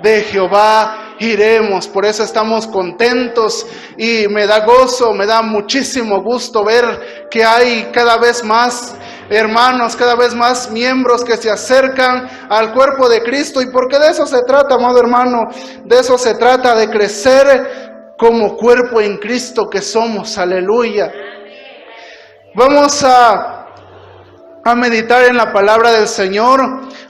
de Jehová iremos. Por eso estamos contentos y me da gozo, me da muchísimo gusto ver que hay cada vez más hermanos, cada vez más miembros que se acercan al cuerpo de Cristo. Y porque de eso se trata, amado hermano, de eso se trata, de crecer como cuerpo en Cristo que somos. Aleluya. Vamos a meditar en la palabra del Señor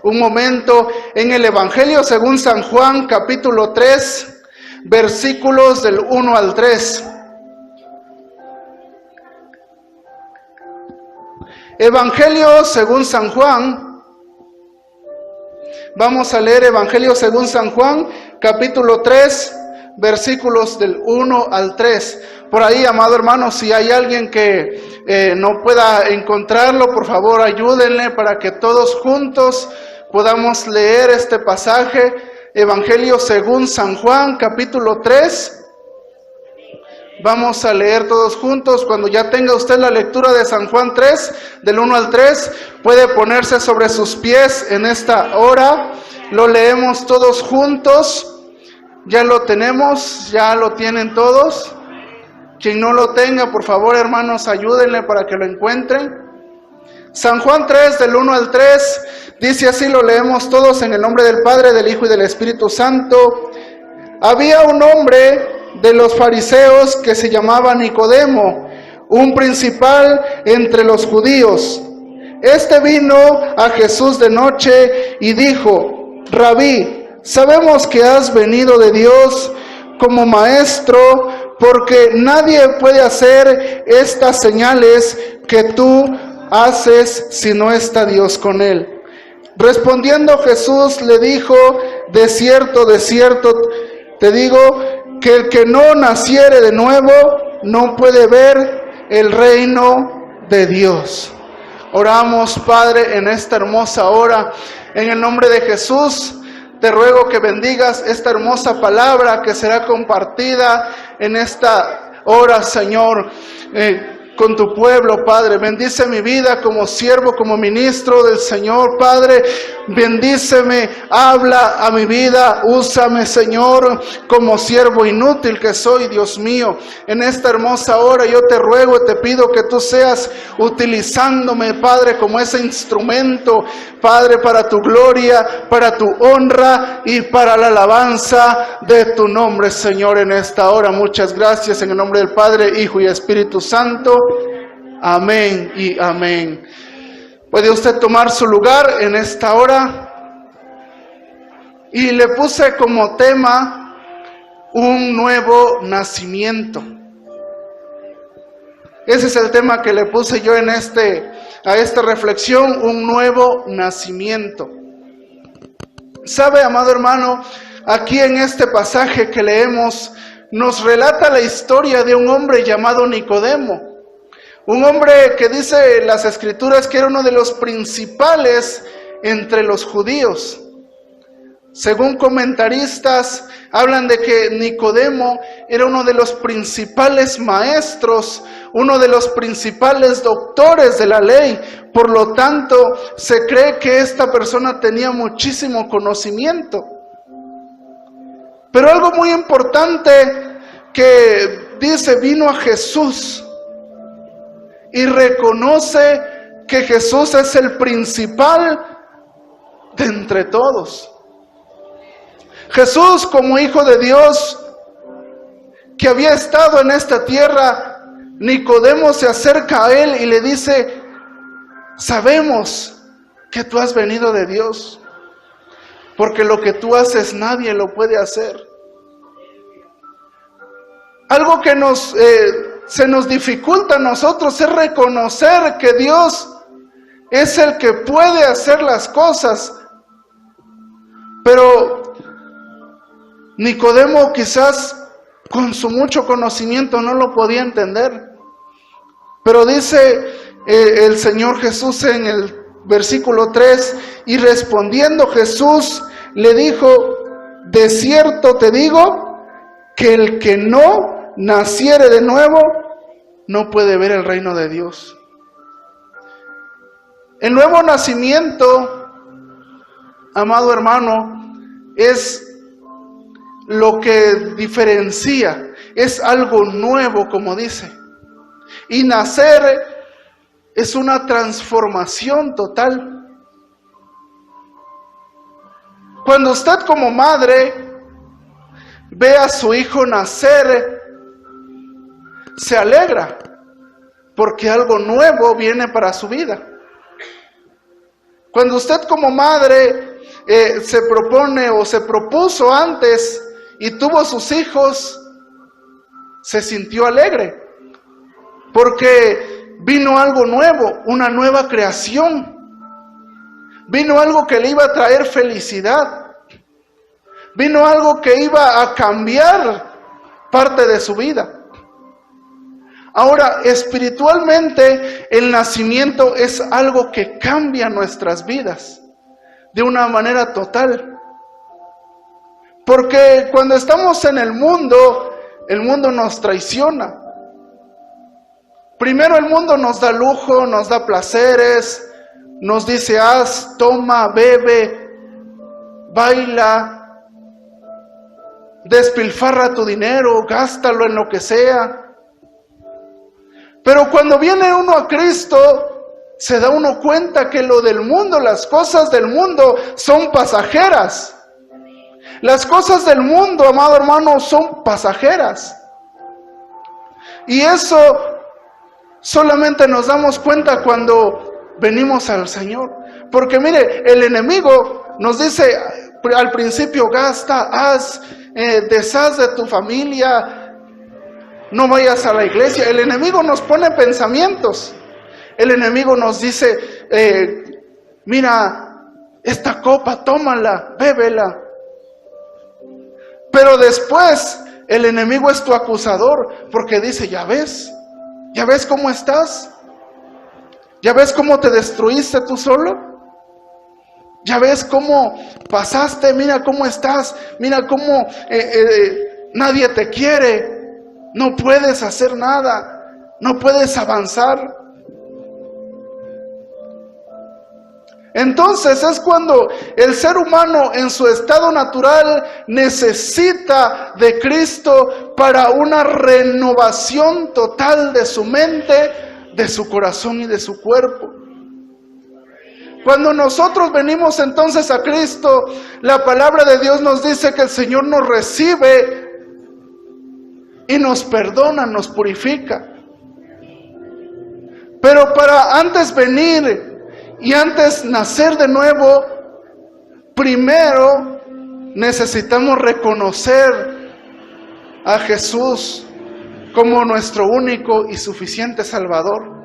un momento en el Evangelio según San Juan, capítulo 3, versículos del 1 al 3. Evangelio según San Juan. Vamos a leer Evangelio según San Juan, capítulo 3, versículos del 1 al 3. Por ahí, amado hermano, si hay alguien que no pueda encontrarlo, por favor ayúdenle para que todos juntos podamos leer este pasaje. Evangelio según San Juan, capítulo 3. Vamos a leer todos juntos. Cuando ya tenga usted la lectura de San Juan 3, del 1 al 3, puede ponerse sobre sus pies en esta hora. Lo leemos todos juntos. Ya lo tenemos, ya lo tienen todos. Quien no lo tenga, por favor, hermanos, ayúdenle para que lo encuentren. San Juan 3, del 1 al 3, dice así, lo leemos todos en el nombre del Padre, del Hijo y del Espíritu Santo. Había un hombre de los fariseos que se llamaba Nicodemo, un principal entre los judíos. Este vino a Jesús de noche y dijo: Rabí, sabemos que has venido de Dios como maestro, porque nadie puede hacer estas señales que tú haces si no está Dios con él. Respondiendo Jesús le dijo: de cierto, te digo que el que no naciere de nuevo no puede ver el reino de Dios. Oramos, Padre, en esta hermosa hora, en el nombre de Jesús. Te ruego que bendigas esta hermosa palabra que será compartida en esta hora, Señor, con tu pueblo, Padre. Bendice mi vida como siervo, como ministro del Señor, Padre. Bendíceme, habla a mi vida, úsame, Señor, como siervo inútil que soy, Dios mío. En esta hermosa hora yo te ruego y te pido que tú seas utilizándome, Padre, como ese instrumento, Padre, para tu gloria, para tu honra y para la alabanza de tu nombre, Señor, en esta hora. Muchas gracias en el nombre del Padre, Hijo y Espíritu Santo. Amén y amén. ¿Puede usted tomar su lugar en esta hora? Y le puse como tema un nuevo nacimiento. Ese es el tema que le puse yo a esta reflexión, un nuevo nacimiento. ¿Sabe, amado hermano? Aquí en este pasaje que leemos, nos relata la historia de un hombre llamado Nicodemo. Un hombre que dice las Escrituras que era uno de los principales entre los judíos. Según comentaristas, hablan de que Nicodemo era uno de los principales maestros, uno de los principales doctores de la ley. Por lo tanto, se cree que esta persona tenía muchísimo conocimiento. Pero algo muy importante que dice, vino a Jesús y reconoce que Jesús es el principal de entre todos. Jesús, como Hijo de Dios, que había estado en esta tierra, Nicodemo se acerca a él y le dice: sabemos que tú has venido de Dios, porque lo que tú haces nadie lo puede hacer. Algo que se nos dificulta a nosotros es reconocer que Dios es el que puede hacer las cosas. Pero Nicodemo, quizás con su mucho conocimiento, no lo podía entender. Pero dice el Señor Jesús en el versículo 3, y respondiendo Jesús le dijo: de cierto te digo que el que no naciere de nuevo no puede ver el reino de Dios. El nuevo nacimiento, amado hermano, es lo que diferencia, es algo nuevo, como dice. Y nacer es una transformación total. Cuando usted como madre ve a su hijo nacer, se alegra, porque algo nuevo viene para su vida. Cuando usted como madre se propone o se propuso antes y tuvo sus hijos, se sintió alegre, porque vino algo nuevo, una nueva creación. Vino algo que le iba a traer felicidad. Vino algo que iba a cambiar parte de su vida. Ahora, espiritualmente, el nacimiento es algo que cambia nuestras vidas de una manera total. Porque cuando estamos en el mundo nos traiciona. Primero el mundo nos da lujo, nos da placeres, nos dice haz, toma, bebe, baila, despilfarra tu dinero, gástalo en lo que sea. Pero cuando viene uno a Cristo, se da uno cuenta que lo del mundo, las cosas del mundo son pasajeras. Las cosas del mundo, amado hermano, son pasajeras. Y eso solamente nos damos cuenta cuando venimos al Señor. Porque mire, el enemigo nos dice al principio, gasta, haz, deshaz de tu familia, no vayas a la iglesia. El enemigo nos pone pensamientos. El enemigo nos dice, mira, esta copa, tómala, bébela. Pero después el enemigo es tu acusador, porque dice, ya ves cómo estás, ya ves cómo te destruiste tú solo, ya ves cómo pasaste, mira cómo estás, mira cómo nadie te quiere, no puedes hacer nada, no puedes avanzar. Entonces es cuando el ser humano en su estado natural necesita de Cristo para una renovación total de su mente, de su corazón y de su cuerpo. Cuando nosotros venimos entonces a Cristo, la palabra de Dios nos dice que el Señor nos recibe y nos perdona, nos purifica. Pero para antes venir y antes nacer de nuevo, primero necesitamos reconocer a Jesús como nuestro único y suficiente Salvador.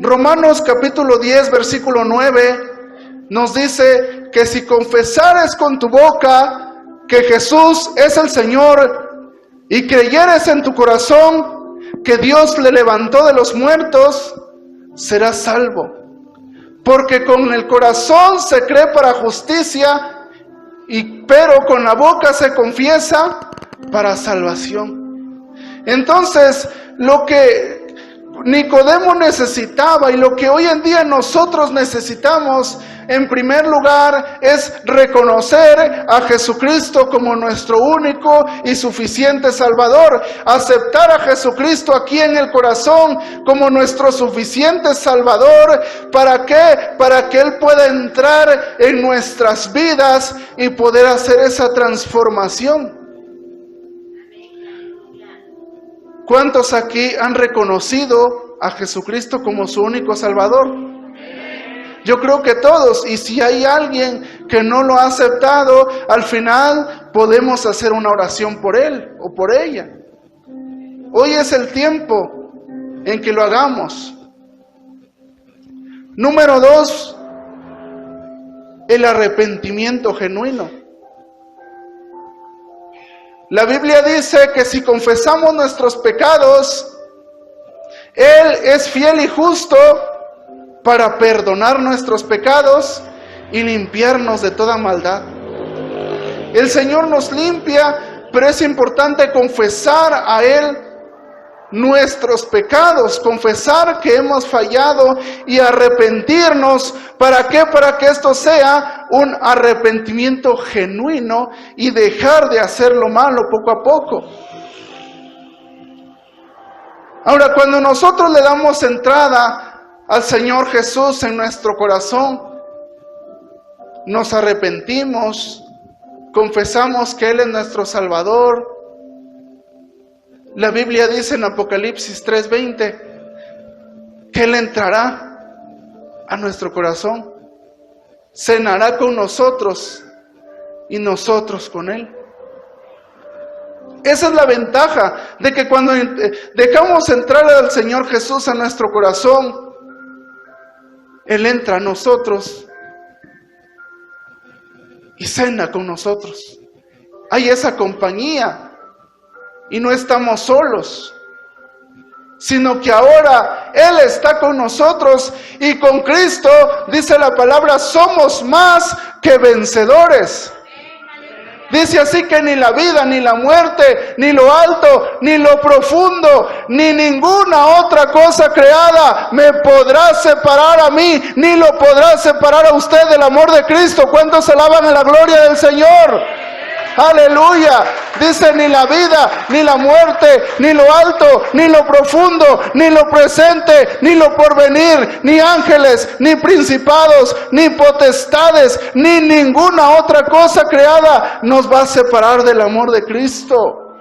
Romanos capítulo 10, versículo 9, nos dice que si confesares con tu boca que Jesús es el Señor y creyeres en tu corazón que Dios le levantó de los muertos, serás salvo. Porque con el corazón se cree para justicia, pero con la boca se confiesa para salvación. Entonces, lo que Nicodemo necesitaba y lo que hoy en día nosotros necesitamos, en primer lugar, es reconocer a Jesucristo como nuestro único y suficiente Salvador. Aceptar a Jesucristo aquí en el corazón como nuestro suficiente Salvador. ¿Para qué? Para que Él pueda entrar en nuestras vidas y poder hacer esa transformación. ¿Cuántos aquí han reconocido a Jesucristo como su único Salvador? Yo creo que todos, y si hay alguien que no lo ha aceptado, al final podemos hacer una oración por él o por ella. Hoy es el tiempo en que lo hagamos. Número 2, el arrepentimiento genuino. La Biblia dice que si confesamos nuestros pecados, Él es fiel y justo para perdonar nuestros pecados y limpiarnos de toda maldad. El Señor nos limpia, pero es importante confesar a Él nuestros pecados, confesar que hemos fallado y arrepentirnos. ¿Para qué? Para que esto sea un arrepentimiento genuino y dejar de hacer lo malo poco a poco. Ahora, cuando nosotros le damos entrada al Señor Jesús en nuestro corazón, nos arrepentimos, confesamos que Él es nuestro Salvador. La Biblia dice en Apocalipsis 3:20 que Él entrará a nuestro corazón, cenará con nosotros y nosotros con Él. Esa es la ventaja de que cuando dejamos entrar al Señor Jesús a nuestro corazón, Él entra a nosotros y cena con nosotros. Hay esa compañía. Y no estamos solos, sino que ahora Él está con nosotros, y con Cristo, dice la palabra, somos más que vencedores. Dice así que ni la vida, ni la muerte, ni lo alto, ni lo profundo, ni ninguna otra cosa creada me podrá separar a mí, ni lo podrá separar a usted del amor de Cristo. ¿Cuántos alaban en la gloria del Señor? Aleluya. Dice ni la vida, ni la muerte, ni lo alto, ni lo profundo, ni lo presente, ni lo porvenir, ni ángeles, ni principados, ni potestades, ni ninguna otra cosa creada nos va a separar del amor de Cristo.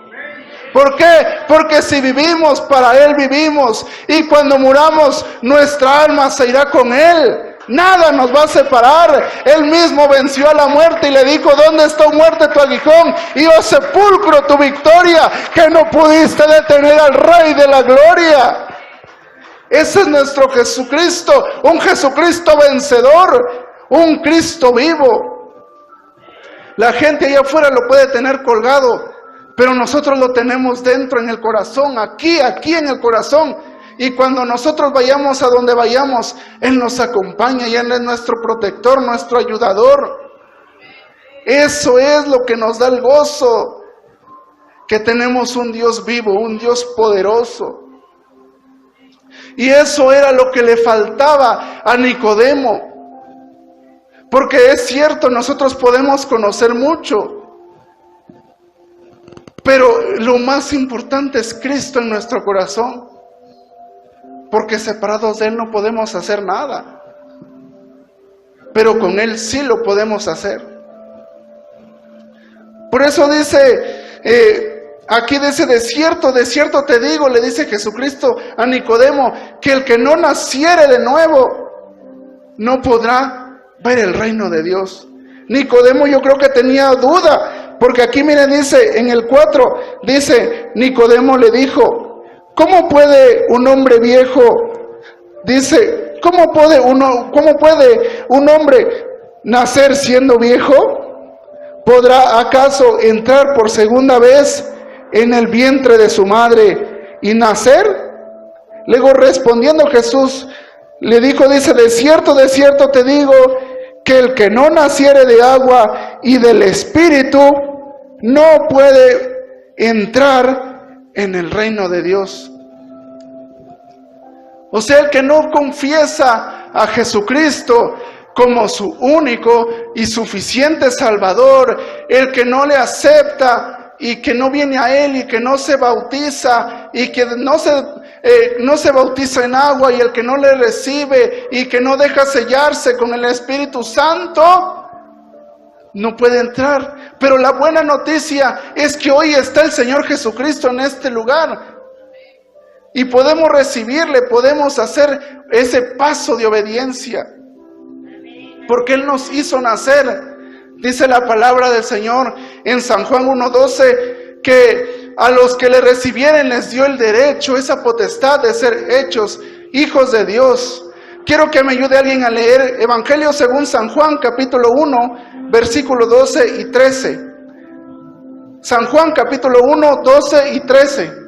¿Por qué? Porque si vivimos, para Él vivimos, y cuando muramos, nuestra alma se irá con Él. Nada nos va a separar. Él mismo venció a la muerte y le dijo: ¿dónde está, muerte, tu aguijón? Y oh sepulcro, tu victoria, que no pudiste detener al Rey de la gloria. Ese es nuestro Jesucristo, un Jesucristo vencedor, un Cristo vivo. La gente allá afuera lo puede tener colgado, pero nosotros lo tenemos dentro, en el corazón, aquí en el corazón. Y cuando nosotros vayamos a donde vayamos, Él nos acompaña y Él es nuestro protector, nuestro ayudador. Eso es lo que nos da el gozo, que tenemos un Dios vivo, un Dios poderoso. Y eso era lo que le faltaba a Nicodemo. Porque es cierto, nosotros podemos conocer mucho, pero lo más importante es Cristo en nuestro corazón. Porque separados de Él no podemos hacer nada, pero con Él sí lo podemos hacer. Por eso dice, aquí dice: de cierto te digo, le dice Jesucristo a Nicodemo, que el que no naciere de nuevo no podrá ver el reino de Dios. Nicodemo, yo creo que tenía duda, porque aquí miren, dice en el 4, dice: Nicodemo le dijo, ¿cómo puede un hombre viejo? Dice, ¿cómo puede un hombre nacer siendo viejo? ¿Podrá acaso entrar por segunda vez en el vientre de su madre y nacer? Luego respondiendo Jesús le dijo, dice: de cierto te digo, que el que no naciere de agua y del Espíritu no puede entrar en el reino de Dios. O sea, el que no confiesa a Jesucristo como su único y suficiente Salvador, el que no le acepta y que no viene a Él y que no se bautiza y que no se bautiza en agua, y el que no le recibe y que no deja sellarse con el Espíritu Santo, no puede entrar. Pero la buena noticia es que hoy está el Señor Jesucristo en este lugar. Y podemos recibirle, podemos hacer ese paso de obediencia. Porque Él nos hizo nacer. Dice la palabra del Señor en San Juan 1:12, que a los que le recibieren les dio el derecho, esa potestad de ser hechos hijos de Dios. Quiero que me ayude alguien a leer Evangelio según San Juan, capítulo 1, versículos 12 y 13. San Juan, capítulo 1, 12 y 13.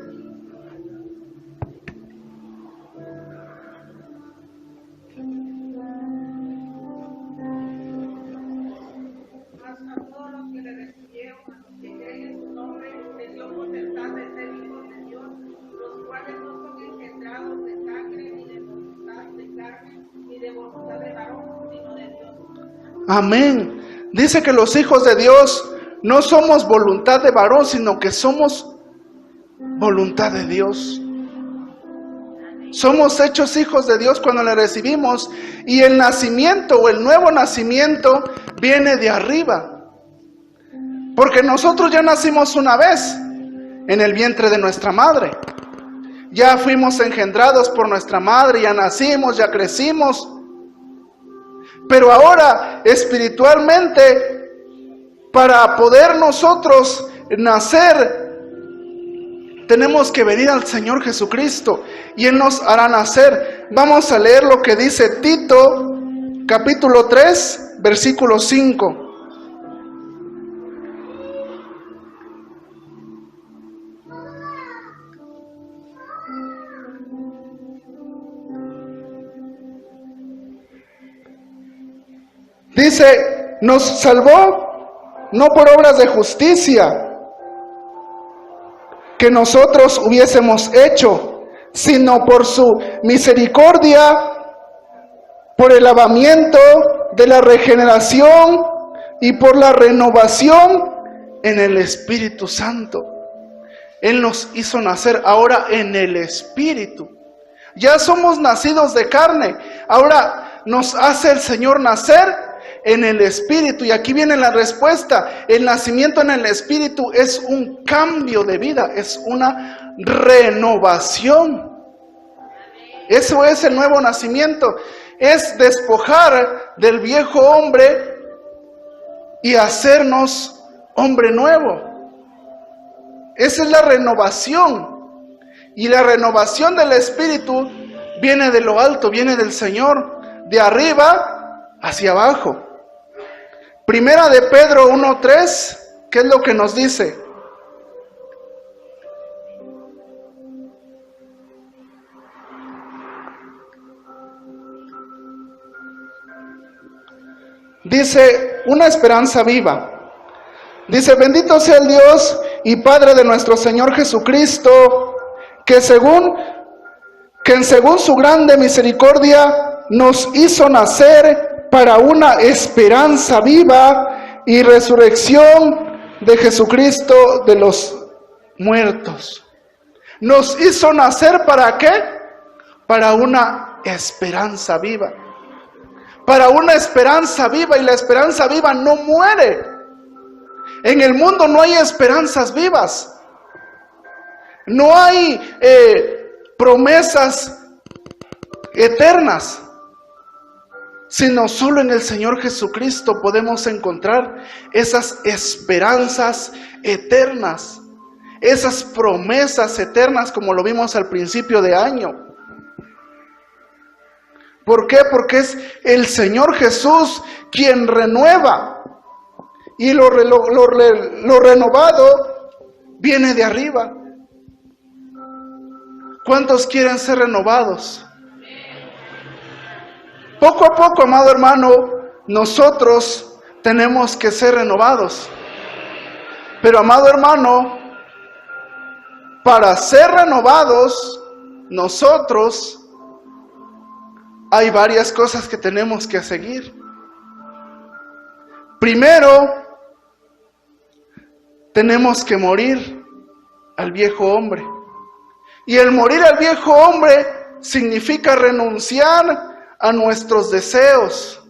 Amén. Dice que los hijos de Dios no somos voluntad de varón, sino que somos voluntad de Dios. Somos hechos hijos de Dios cuando le recibimos, y el nacimiento o el nuevo nacimiento viene de arriba. Porque nosotros ya nacimos una vez en el vientre de nuestra madre. Ya fuimos engendrados por nuestra madre, ya nacimos, ya crecimos. Pero ahora, espiritualmente, para poder nosotros nacer, tenemos que venir al Señor Jesucristo y Él nos hará nacer. Vamos a leer lo que dice Tito, capítulo 3, versículo 5. Dice, nos salvó no por obras de justicia que nosotros hubiésemos hecho, sino por su misericordia, por el lavamiento de la regeneración y por la renovación en el Espíritu Santo. Él nos hizo nacer ahora en el Espíritu. Ya somos nacidos de carne, ahora nos hace el Señor nacer en el Espíritu. Y aquí viene la respuesta. El nacimiento en el Espíritu es un cambio de vida, es una renovación. Eso es el nuevo nacimiento. Es despojar del viejo hombre y hacernos hombre nuevo. Esa es la renovación. Y la renovación del Espíritu viene de lo alto, viene del Señor, de arriba hacia abajo. Primera de Pedro 1:3, ¿qué es lo que nos dice? Dice, una esperanza viva. Dice, bendito sea el Dios y Padre de nuestro Señor Jesucristo, que según su grande misericordia nos hizo nacer para una esperanza viva y resurrección de Jesucristo de los muertos. Nos hizo nacer ¿para qué? Para una esperanza viva. Para una esperanza viva, y la esperanza viva no muere. En el mundo no hay esperanzas vivas. No hay promesas eternas, sino solo en el Señor Jesucristo podemos encontrar esas esperanzas eternas, esas promesas eternas, como lo vimos al principio de año. ¿Por qué? Porque es el Señor Jesús quien renueva, y lo renovado viene de arriba. ¿Cuántos quieren ser renovados? Poco a poco, amado hermano, nosotros tenemos que ser renovados. Pero, amado hermano, para ser renovados, nosotros hay varias cosas que tenemos que seguir. Primero, tenemos que morir al viejo hombre. Y el morir al viejo hombre significa renunciar a nuestros deseos,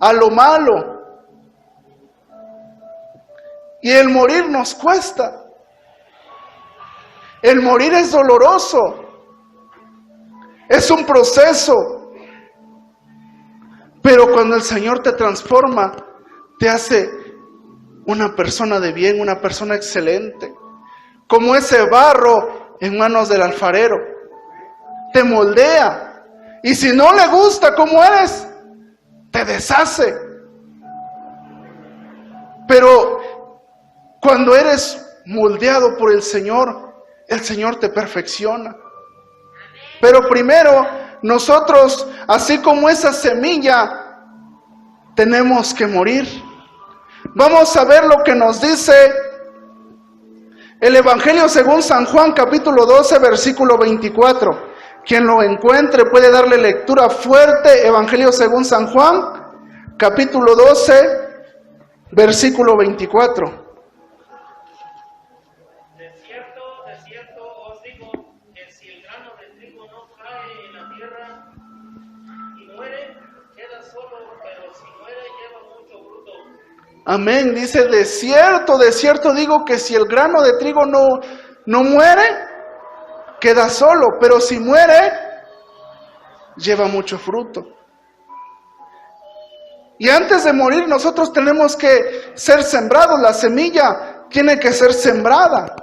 a lo malo. Y el morir nos cuesta. El morir es doloroso. Es un proceso. Pero cuando el Señor te transforma, te hace una persona de bien, una persona excelente. Como ese barro en manos del alfarero. Te moldea. Y si no le gusta como eres, te deshace. Pero cuando eres moldeado por el Señor te perfecciona. Pero primero, nosotros, así como esa semilla, tenemos que morir. Vamos a ver lo que nos dice el Evangelio según San Juan, capítulo 12, versículo 24. Quien lo encuentre puede darle lectura fuerte. Evangelio según San Juan, capítulo 12, versículo 24. De cierto os digo que si el grano de trigo no cae en la tierra y muere, queda solo, pero si muere, lleva mucho fruto. Amén. Dice, de cierto digo que si el grano de trigo no muere, queda solo, pero si muere, lleva mucho fruto. Y antes de morir nosotros tenemos que ser sembrados, la semilla tiene que ser sembrada.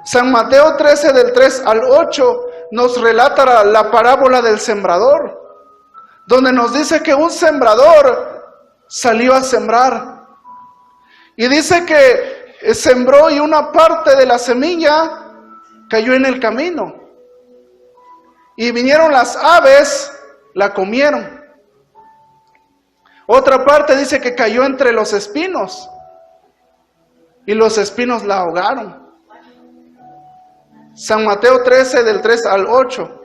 San Mateo 13 del 3 al 8 nos relata la parábola del sembrador, donde nos dice que un sembrador salió a sembrar. Y dice que sembró y una parte de la semilla cayó en el camino. Y vinieron las aves, la comieron. Otra parte dice que cayó entre los espinos y los espinos la ahogaron. San Mateo 13 del 3 al 8.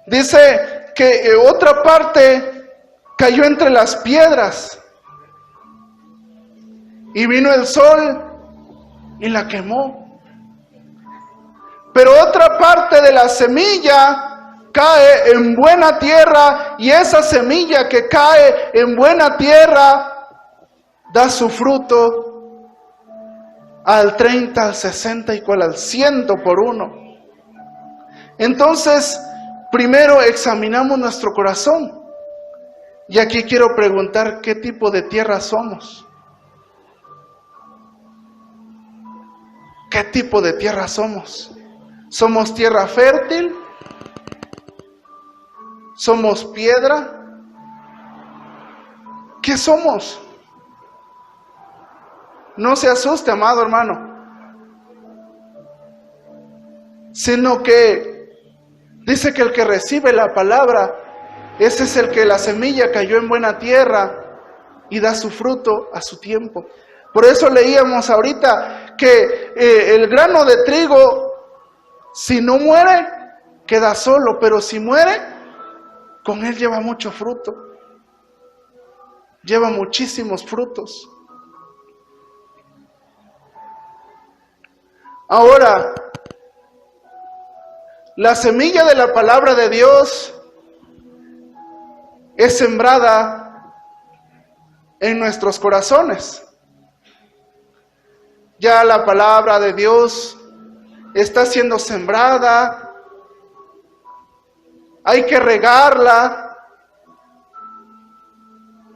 Dice que otra parte cayó entre las piedras y vino el sol y la quemó. Pero otra parte de la semilla cae en buena tierra, y esa semilla que cae en buena tierra da su fruto al 30, al 60 y cual al 100 por uno. Entonces, primero examinamos nuestro corazón. Y aquí quiero preguntar, ¿qué tipo de tierra somos? ¿Qué tipo de tierra somos? ¿Somos tierra fértil? ¿Somos piedra? ¿Qué somos? No se asuste, amado hermano, sino que dice que el que recibe la palabra, ese es el que la semilla cayó en buena tierra y da su fruto a su tiempo. Por eso leíamos ahorita que el grano de trigo, si no muere, queda solo, pero si muere, con él lleva mucho fruto, lleva muchísimos frutos. Ahora, la semilla de la palabra de Dios es sembrada en nuestros corazones. Ya la palabra de Dios está siendo sembrada. Hay que regarla,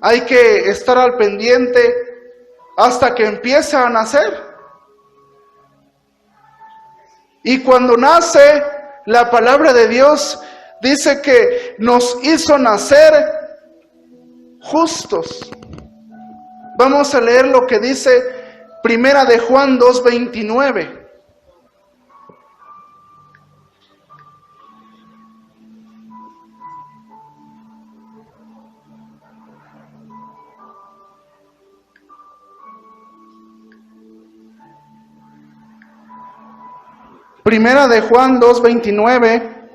hay que estar al pendiente hasta que empiece a nacer. Y cuando nace, la palabra de Dios dice que nos hizo nacer justos. Vamos a leer lo que dice Primera de Juan 2:29. Primera de Juan 2:29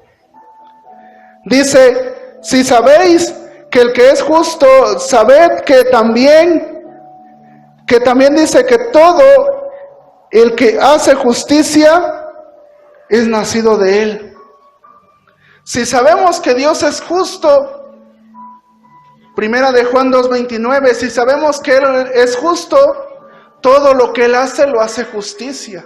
dice, si sabéis que el que es justo, sabed que también dice que todo el que hace justicia es nacido de él. Si sabemos que Dios es justo, Primera de Juan 2:29, si sabemos que Él es justo, todo lo que Él hace lo hace justicia.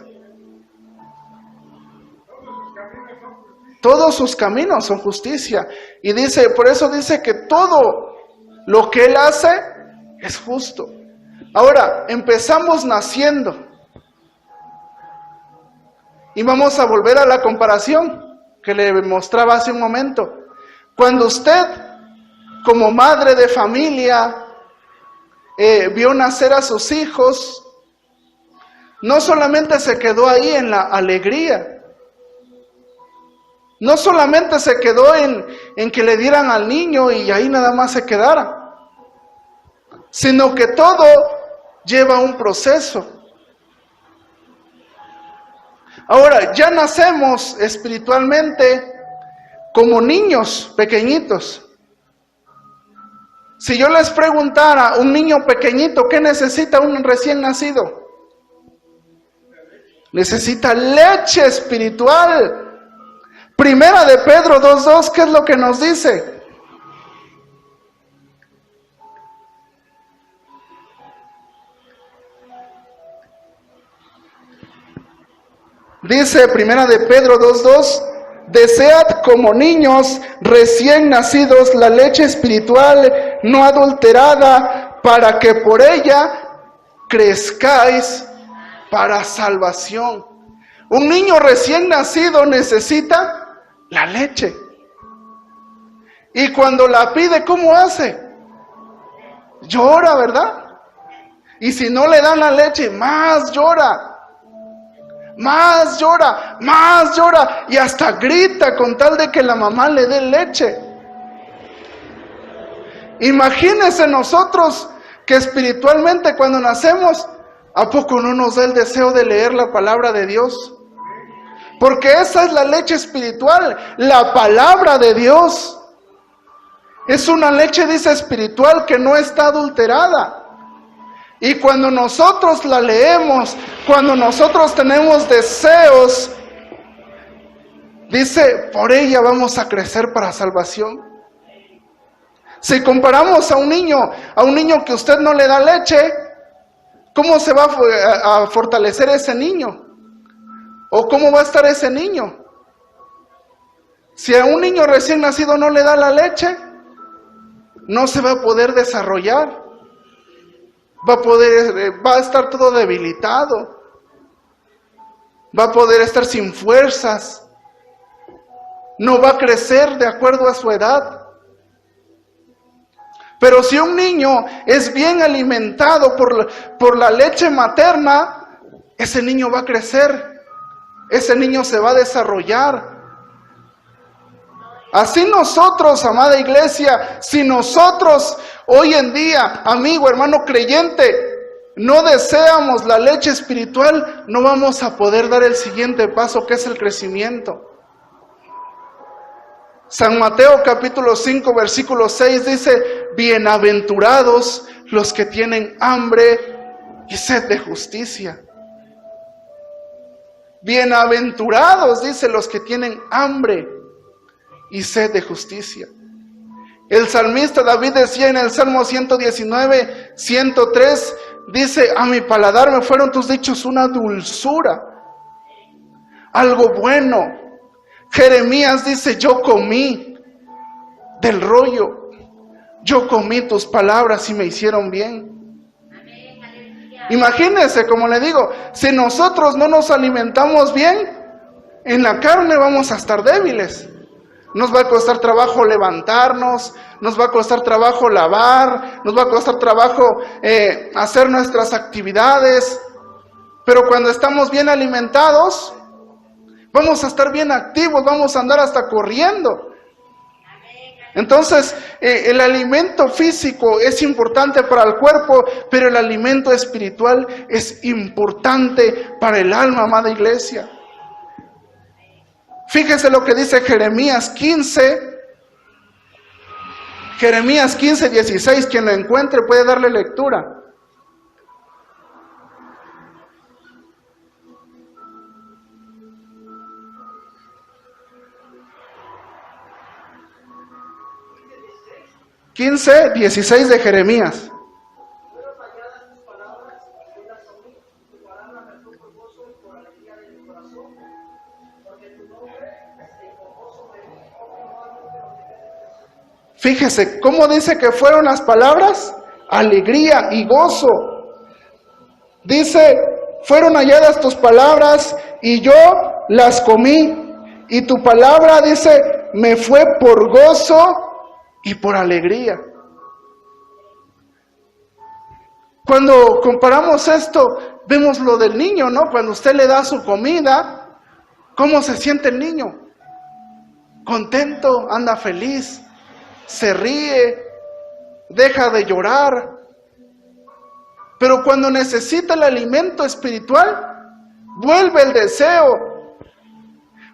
Todos sus caminos son justicia. Y dice, por eso dice que todo lo que Él hace es justo. Ahora, empezamos naciendo. Y vamos a volver a la comparación que le mostraba hace un momento. Cuando usted, como madre de familia, vio nacer a sus hijos, no solamente se quedó ahí en la alegría, no solamente se quedó en que le dieran al niño y ahí nada más se quedara, sino que todo lleva un proceso. Ahora, ya nacemos espiritualmente como niños pequeñitos. Si yo les preguntara, un niño pequeñito, ¿qué necesita un recién nacido? Necesita leche espiritual. Primera de Pedro 2:2, ¿qué es lo que nos dice? Dice Primera de Pedro 2:2, desead como niños recién nacidos la leche espiritual no adulterada, para que por ella crezcáis para salvación. Un niño recién nacido necesita la leche. Y cuando la pide, ¿cómo hace? Llora, ¿verdad? Y si no le dan la leche, más llora. Más llora, más llora, y hasta grita con tal de que la mamá le dé leche. Imagínense nosotros que espiritualmente cuando nacemos, ¿a poco no nos da el deseo de leer la palabra de Dios? Porque esa es la leche espiritual, la palabra de Dios. Es una leche, dice, espiritual que no está adulterada. Y cuando nosotros la leemos, cuando nosotros tenemos deseos, dice, por ella vamos a crecer para salvación. Si comparamos a un niño que usted no le da leche, ¿cómo se va a fortalecer ese niño? ¿O cómo va a estar ese niño? Si a un niño recién nacido no le da la leche, no se va a poder desarrollar. Va a estar todo debilitado. Va a poder estar sin fuerzas. No va a crecer de acuerdo a su edad. Pero si un niño es bien alimentado por la leche materna, ese niño va a crecer. Ese niño se va a desarrollar. Así nosotros, amada iglesia, si nosotros hoy en día, amigo, hermano creyente, no deseamos la leche espiritual, no vamos a poder dar el siguiente paso, que es el crecimiento. San Mateo capítulo 5, versículo 6 dice, bienaventurados los que tienen hambre y sed de justicia. Bienaventurados, dice, los que tienen hambre y sed de justicia. El salmista David decía en el Salmo 119, 103, dice, a mi paladar me fueron tus dichos una dulzura, algo bueno. Jeremías dice, yo comí del rollo, yo comí tus palabras y me hicieron bien. Imagínense, como le digo, si nosotros no nos alimentamos bien, en la carne vamos a estar débiles. Nos va a costar trabajo levantarnos, nos va a costar trabajo lavar, nos va a costar trabajo hacer nuestras actividades. Pero cuando estamos bien alimentados, vamos a estar bien activos, vamos a andar hasta corriendo. Entonces, el alimento físico es importante para el cuerpo, pero el alimento espiritual es importante para el alma, amada iglesia. Fíjese lo que dice Jeremías 15, 16, quien lo encuentre puede darle lectura. (15, 16) de Jeremías. Fíjese, ¿cómo dice que fueron las palabras? Alegría y gozo. Dice, fueron halladas tus palabras y yo las comí. Y tu palabra, dice, me fue por gozo y por alegría. Cuando comparamos esto, vemos lo del niño, ¿no? Cuando usted le da su comida, ¿cómo se siente el niño? Contento, anda feliz. Se ríe, deja de llorar. Pero cuando necesita el alimento espiritual, vuelve el deseo.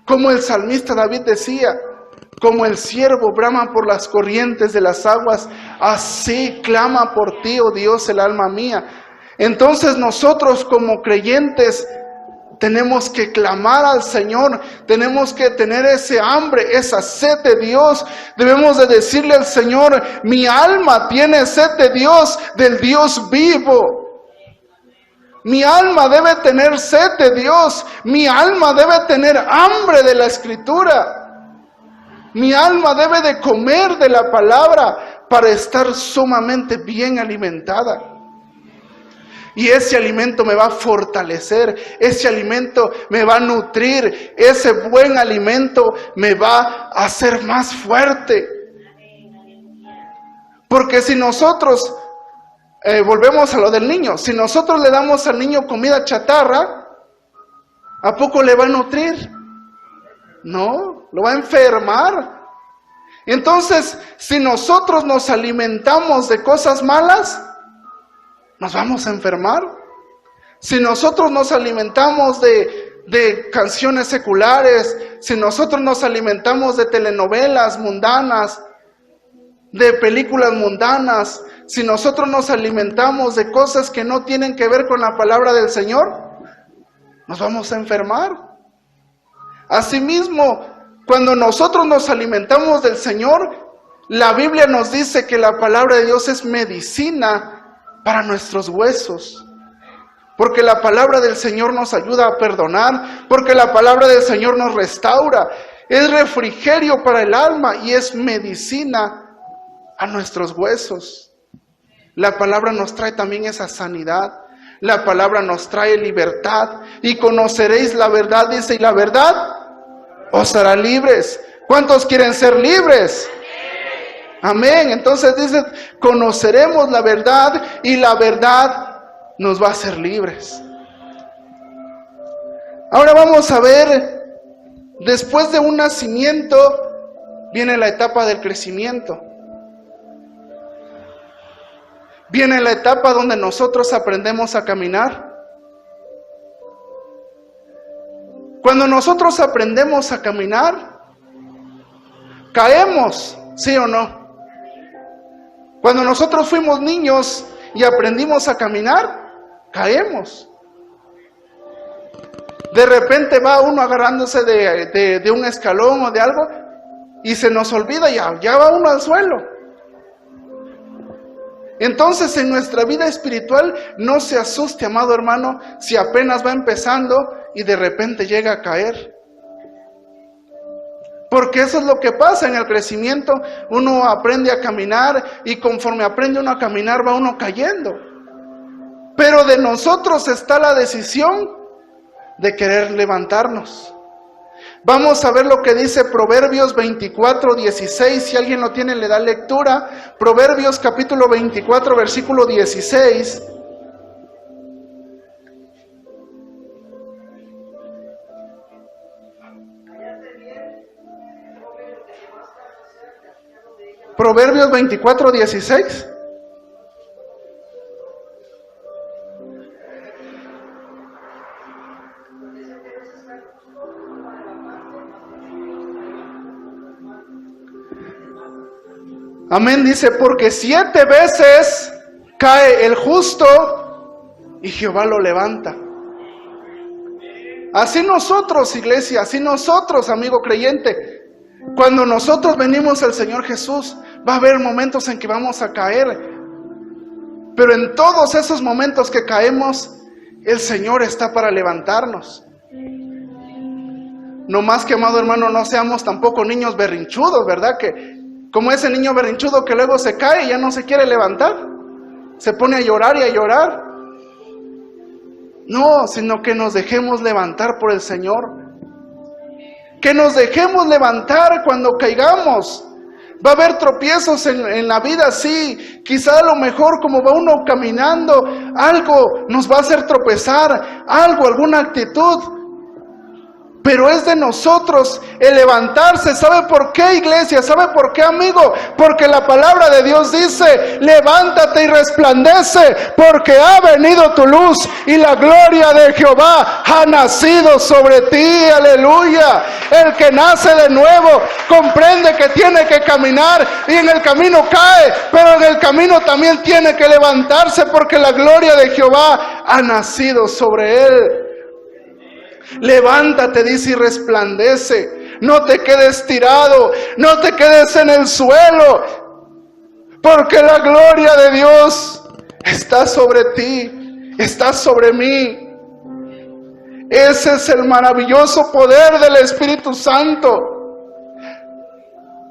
Como el salmista David decía, Como el ciervo brama por las corrientes de las aguas, así clama por ti, oh Dios, el alma mía. Entonces nosotros como creyentes tenemos que clamar al Señor, tenemos que tener ese hambre, esa sed de Dios. Debemos de decirle al Señor, mi alma tiene sed de Dios, del Dios vivo. Mi alma debe tener sed de Dios, mi alma debe tener hambre de la Escritura. Mi alma debe de comer de la palabra para estar sumamente bien alimentada. Y ese alimento me va a fortalecer, ese alimento me va a nutrir, ese buen alimento me va a hacer más fuerte. Porque si nosotros, volvemos a lo del niño, si nosotros le damos al niño comida chatarra, ¿a poco le va a nutrir? No, lo va a enfermar. Entonces, si nosotros nos alimentamos de cosas malas, nos vamos a enfermar. Si nosotros nos alimentamos de canciones seculares, si nosotros nos alimentamos de telenovelas mundanas, de películas mundanas, si nosotros nos alimentamos de cosas que no tienen que ver con la palabra del Señor, nos vamos a enfermar. Asimismo, cuando nosotros nos alimentamos del Señor, la Biblia nos dice que la palabra de Dios es medicina para nuestros huesos, porque la palabra del Señor nos ayuda a perdonar, porque la palabra del Señor nos restaura, es refrigerio para el alma y es medicina a nuestros huesos. La palabra nos trae también esa sanidad, la palabra nos trae libertad, y conoceréis la verdad, dice, y la verdad os hará libres. ¿Cuántos quieren ser libres? Amén. Entonces dice, conoceremos la verdad y la verdad nos va a hacer libres. Ahora vamos a ver, después de un nacimiento viene la etapa del crecimiento. Viene la etapa donde nosotros aprendemos a caminar. Cuando nosotros aprendemos a caminar, caemos, ¿sí o no? Cuando nosotros fuimos niños y aprendimos a caminar, caemos. De repente va uno agarrándose de un escalón o de algo y se nos olvida, ya va uno al suelo. Entonces en nuestra vida espiritual no se asuste, amado hermano, si apenas va empezando y de repente llega a caer. Porque eso es lo que pasa en el crecimiento. Uno aprende a caminar y conforme aprende uno a caminar va uno cayendo. Pero de nosotros está la decisión de querer levantarnos. Vamos a ver lo que dice Proverbios 24:16. Si alguien lo tiene, le da lectura. Proverbios capítulo 24, versículo 16. Proverbios 24:16. Amén, dice, porque 7 veces cae el justo y Jehová lo levanta. Así nosotros, iglesia, así nosotros, amigo creyente, cuando nosotros venimos al Señor Jesús, va a haber momentos en que vamos a caer. Pero en todos esos momentos que caemos, el Señor está para levantarnos. No más que, amado hermano, no seamos tampoco niños berrinchudos, ¿verdad? Que como ese niño berrinchudo que luego se cae y ya no se quiere levantar, se pone a llorar y a llorar. No, sino que nos dejemos levantar por el Señor. Que nos dejemos levantar cuando caigamos. Va a haber tropiezos en la vida, sí. Quizá a lo mejor como va uno caminando, algo nos va a hacer tropezar, algo, alguna actitud. Pero es de nosotros el levantarse. ¿Sabe por qué, iglesia? ¿Sabe por qué, amigo? Porque la palabra de Dios dice: levántate y resplandece, porque ha venido tu luz y la gloria de Jehová ha nacido sobre ti. Aleluya. El que nace de nuevo comprende que tiene que caminar y en el camino cae, pero en el camino también tiene que levantarse, porque la gloria de Jehová ha nacido sobre él. Levántate, dice, y resplandece. No te quedes tirado, no te quedes en el suelo, porque la gloria de Dios está sobre ti, está sobre mí. Ese es el maravilloso poder del Espíritu Santo.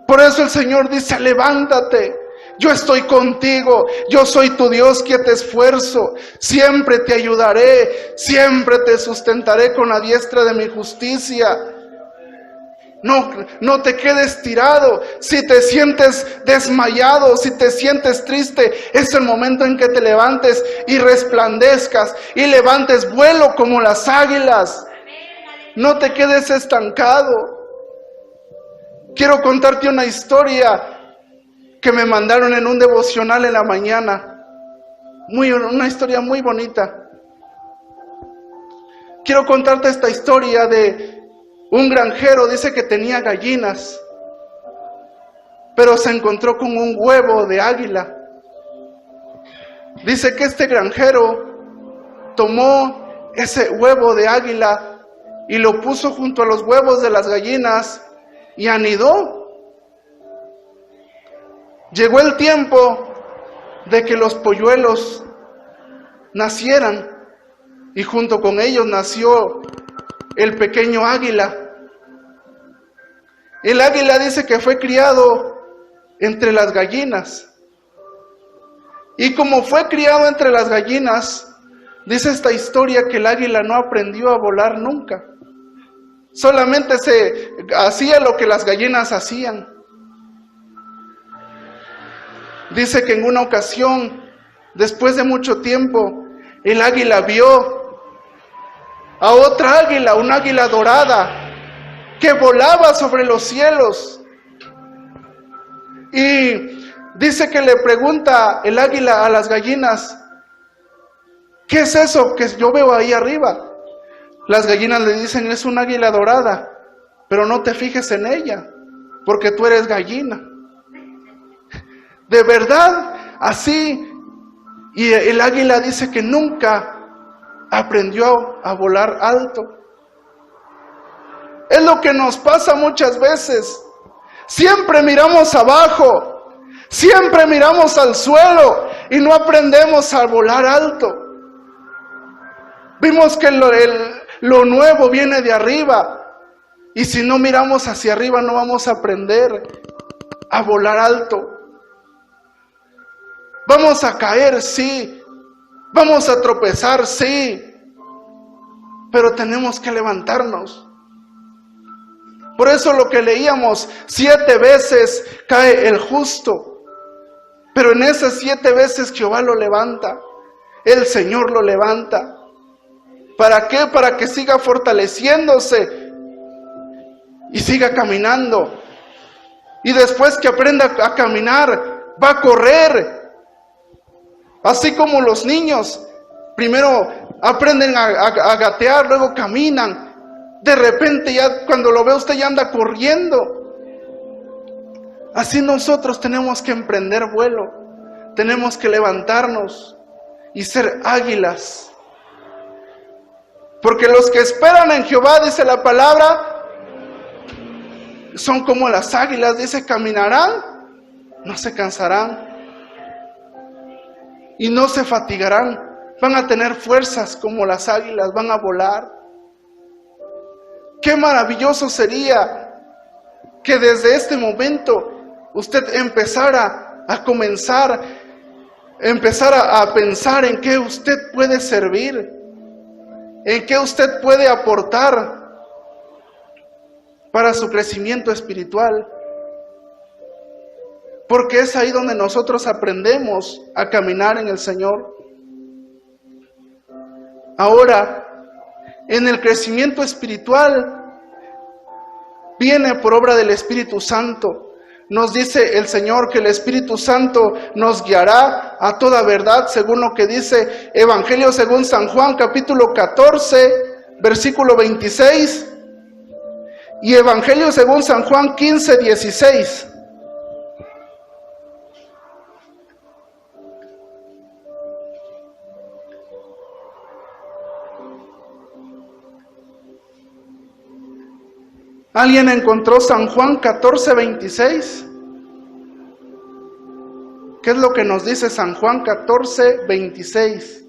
Por eso el Señor dice: levántate. Yo estoy contigo, yo soy tu Dios que te esfuerzo, siempre te ayudaré, siempre te sustentaré con la diestra de mi justicia. No te quedes tirado. Si te sientes desmayado, si te sientes triste, es el momento en que te levantes y resplandezcas y levantes vuelo como las águilas. No te quedes estancado. Quiero contarte una historia que me mandaron en un devocional en la mañana. Una historia muy bonita. Quiero contarte esta historia de un granjero. Dice que tenía gallinas, pero se encontró con un huevo de águila. Dice que este granjero tomó ese huevo de águila y lo puso junto a los huevos de las gallinas y anidó. Llegó el tiempo de que los polluelos nacieran y junto con ellos nació el pequeño águila. El águila dice que fue criado entre las gallinas. Y como fue criado entre las gallinas, dice esta historia que el águila no aprendió a volar nunca. Solamente se hacía lo que las gallinas hacían. Dice que en una ocasión, después de mucho tiempo, el águila vio a otra águila, una águila dorada, que volaba sobre los cielos. Y dice que le pregunta el águila a las gallinas: ¿qué es eso que yo veo ahí arriba? Las gallinas le dicen: es un águila dorada, pero no te fijes en ella, porque tú eres gallina. De verdad, así. Y el águila dice que nunca aprendió a volar alto. Es lo que nos pasa muchas veces. Siempre miramos abajo, siempre miramos al suelo y no aprendemos a volar alto. Vimos que lo nuevo viene de arriba, y si no miramos hacia arriba no vamos a aprender a volar alto. Vamos a caer, sí. Vamos a tropezar, sí. Pero tenemos que levantarnos. Por eso lo que leíamos: 7 veces cae el justo, pero en esas 7 veces Jehová lo levanta. El Señor lo levanta. ¿Para qué? Para que siga fortaleciéndose y siga caminando. Y después que aprenda a caminar, va a correr. Así como los niños, primero aprenden a gatear, luego caminan. De repente ya cuando lo ve usted ya anda corriendo. Así nosotros tenemos que emprender vuelo. Tenemos que levantarnos y ser águilas. Porque los que esperan en Jehová, dice la palabra, son como las águilas. Dice: caminarán, no se cansarán y no se fatigarán. Van a tener fuerzas como las águilas, van a volar. Qué maravilloso sería que desde este momento usted empezara a pensar en qué usted puede servir, en qué usted puede aportar para su crecimiento espiritual. Porque es ahí donde nosotros aprendemos a caminar en el Señor. Ahora, en el crecimiento espiritual, viene por obra del Espíritu Santo. Nos dice el Señor que el Espíritu Santo nos guiará a toda verdad, según lo que dice Evangelio según San Juan, capítulo 14, versículo 26, y Evangelio según San Juan 15, 16. ¿Alguien encontró San Juan 14, 26? ¿Qué es lo que nos dice San Juan 14, 26?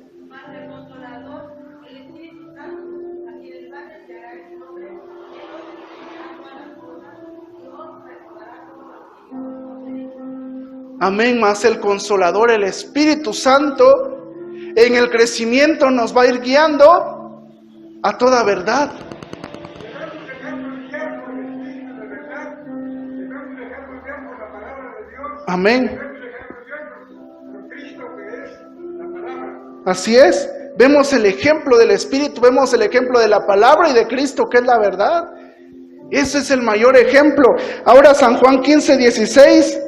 Amén, más el Consolador, el Espíritu Santo, en el crecimiento nos va a ir guiando a toda verdad. Amén. Así es. Vemos el ejemplo del Espíritu, vemos el ejemplo de la palabra y de Cristo, que es la verdad. Ese es el mayor ejemplo. Ahora San Juan 15, 16.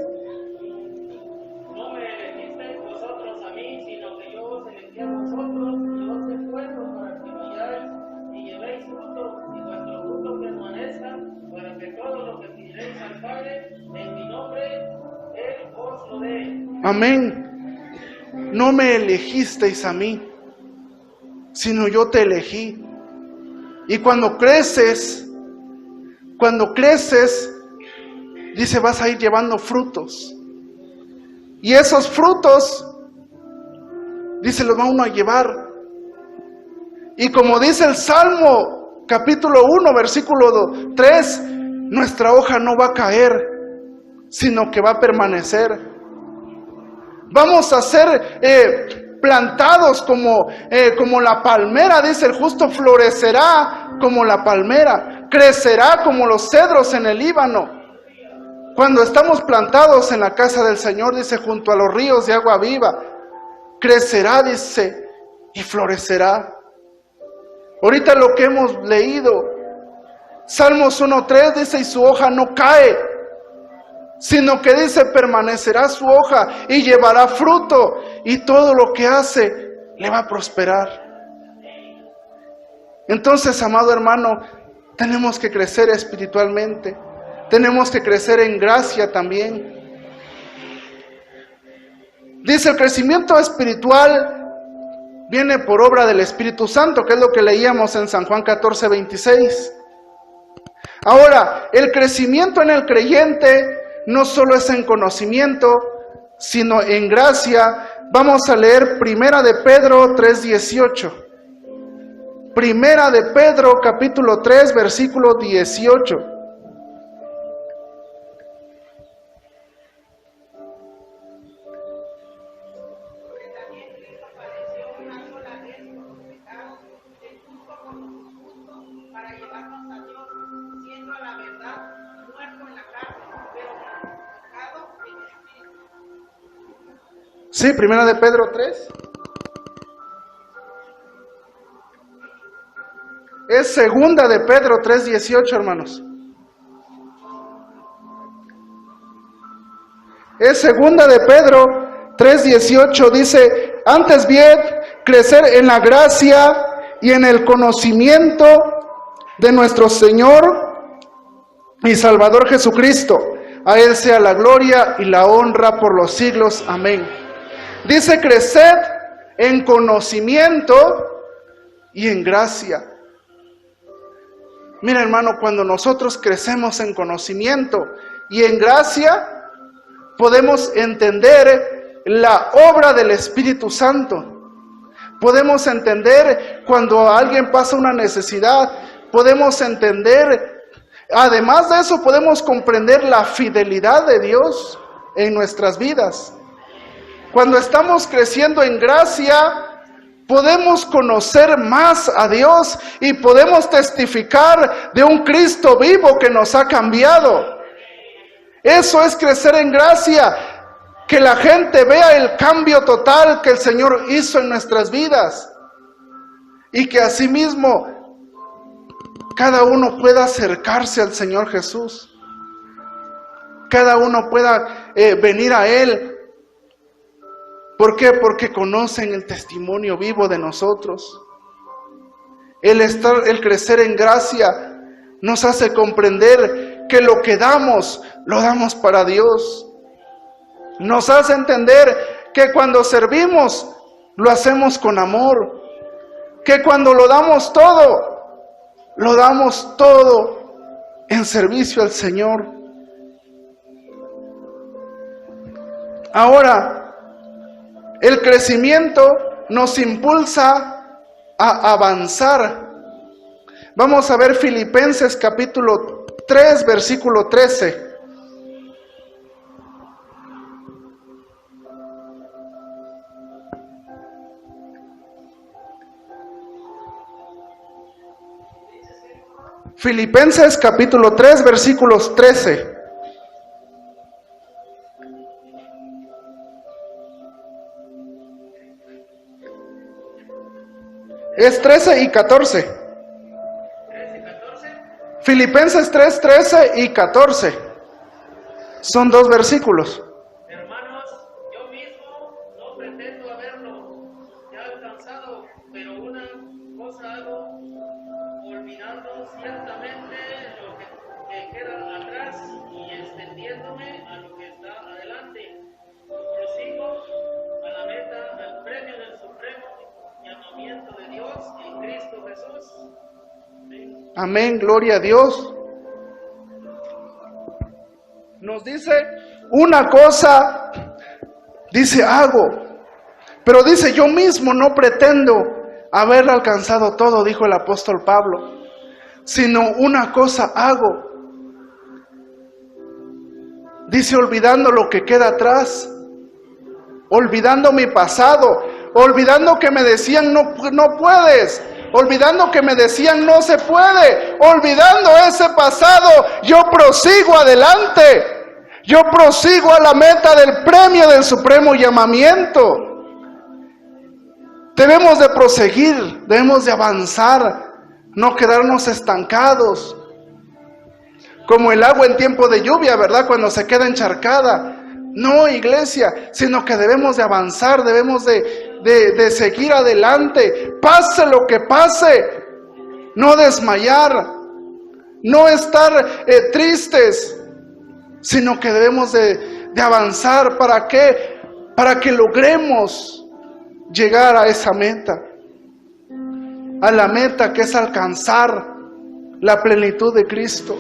No me elegisteis vosotros a mí, sino que yo os elegí a vosotros, y os he puesto para que vayáis y llevéis fruto, y vuestro fruto permanezca, para que todo lo que pidierais al Padre en mi nombre, Él os lo dé. Amén. No me elegisteis a mí, sino yo te elegí. Y cuando creces, dice, vas a ir llevando frutos. Y esos frutos, dice, los va uno a llevar. Y como dice el Salmo, capítulo 1, versículo 3, nuestra hoja no va a caer, sino que va a permanecer. Vamos a ser plantados como la palmera, dice el justo, florecerá como la palmera, crecerá como los cedros en el Líbano. Cuando estamos plantados en la casa del Señor, dice, junto a los ríos de agua viva, crecerá, dice, y florecerá. Ahorita lo que hemos leído, Salmos 1:3 dice, y su hoja no cae, sino que dice, permanecerá su hoja y llevará fruto, y todo lo que hace le va a prosperar. Entonces, amado hermano, tenemos que crecer espiritualmente, tenemos que crecer en gracia también. Dice, el crecimiento espiritual viene por obra del Espíritu Santo, que es lo que leíamos en San Juan 14, 26. Ahora, el crecimiento en el creyente no solo es en conocimiento, sino en gracia. Vamos a leer Primera de Pedro 3:18. Primera de Pedro capítulo 3, versículo 18. Sí, Primera de Pedro 3. Es Segunda de Pedro 3:18, hermanos. Es Segunda de Pedro 3:18, dice, antes bien, crecer en la gracia y en el conocimiento de nuestro Señor y Salvador Jesucristo. A Él sea la gloria y la honra por los siglos. Amén. Dice, creced en conocimiento y en gracia. Mira, hermano, cuando nosotros crecemos en conocimiento y en gracia, podemos entender la obra del Espíritu Santo. Podemos entender cuando alguien pasa una necesidad. Podemos entender, además de eso, podemos comprender la fidelidad de Dios en nuestras vidas. Cuando estamos creciendo en gracia, podemos conocer más a Dios y podemos testificar de un Cristo vivo que nos ha cambiado. Eso es crecer en gracia, que la gente vea el cambio total que el Señor hizo en nuestras vidas y que asimismo cada uno pueda acercarse al Señor Jesús. Cada uno pueda venir a Él. ¿Por qué? Porque conocen el testimonio vivo de nosotros. El crecer en gracia nos hace comprender que lo que damos, lo damos para Dios. Nos hace entender que cuando servimos, lo hacemos con amor. Que cuando lo damos todo en servicio al Señor. Ahora, el crecimiento nos impulsa a avanzar. Vamos a ver Filipenses capítulo 3, versículo 13. Filipenses capítulo 3, versículos 13. Es 13 y 14. 13, 14. Filipenses 3, 13 y 14. Son 2 versículos. Hermanos, yo mismo no pretendo haberlo ya alcanzado, pero una cosa hago, olvidando ciertamente lo que queda atrás y extendiéndome a lo que está adelante. Prosigo a la meta, al premio del supremo llamamiento de Dios en Cristo Jesús. Amén. Amén, gloria a Dios. Nos dice una cosa, dice hago, pero dice yo mismo no pretendo haber alcanzado todo, dijo el apóstol Pablo, sino una cosa hago. Dice olvidando lo que queda atrás, olvidando mi pasado, olvidando que me decían no puedes, olvidando que me decían no se puede, olvidando ese pasado, yo prosigo adelante, yo prosigo a la meta del premio del supremo llamamiento. Debemos de proseguir, debemos de avanzar, no quedarnos estancados, como el agua en tiempo de lluvia, ¿verdad? Cuando se queda encharcada. No, iglesia, sino que debemos de avanzar, debemos de seguir adelante, pase lo que pase, no desmayar, no estar tristes, sino que debemos de avanzar. ¿Para qué? Para que logremos llegar a esa meta, a la meta que es alcanzar la plenitud de Cristo.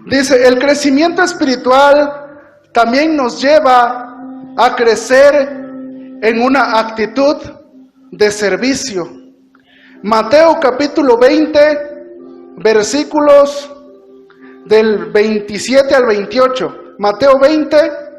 Dice, el crecimiento espiritual también nos lleva a crecer en una actitud de servicio. Mateo capítulo 20, versículos del 27 al 28. Mateo 20.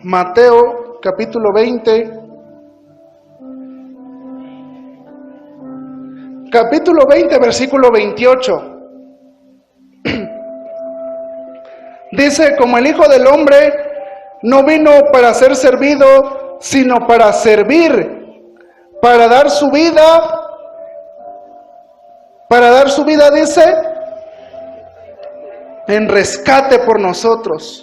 Mateo capítulo 20, versículo 28. Dice, como el Hijo del Hombre no vino para ser servido, sino para servir, para dar su vida, dice, en rescate por nosotros.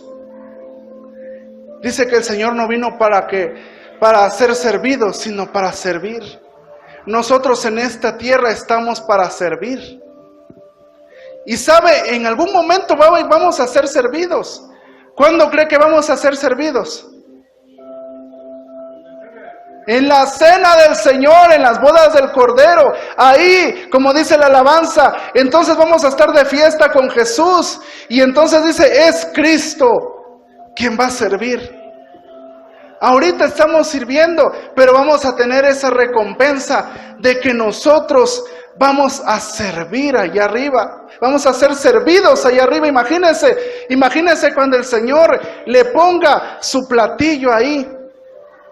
Dice que el Señor no vino para ser servido, sino para servir. Nosotros en esta tierra estamos para servir. Y sabe, en algún momento vamos a ser servidos. ¿Cuándo cree que vamos a ser servidos? En la cena del Señor, en las bodas del Cordero. Ahí, como dice la alabanza, entonces vamos a estar de fiesta con Jesús. Y entonces dice, es Cristo quien va a servir. Ahorita estamos sirviendo, pero vamos a tener esa recompensa de que nosotros vamos a servir allá arriba. Vamos a ser servidos allá arriba. Imagínense cuando el Señor le ponga su platillo ahí,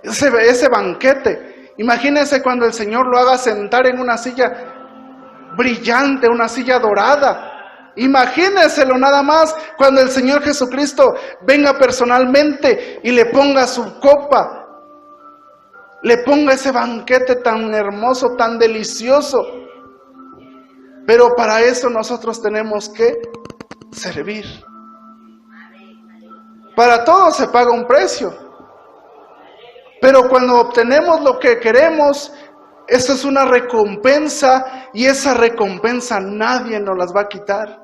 ese banquete. Imagínense cuando el Señor lo haga sentar en una silla brillante, una silla dorada. Imagínenselo nada más cuando el Señor Jesucristo venga personalmente y le ponga su copa, le ponga ese banquete tan hermoso, tan delicioso. Pero para eso nosotros tenemos que servir. Para todo se paga un precio. Pero cuando obtenemos lo que queremos, eso es una recompensa, y esa recompensa nadie nos las va a quitar.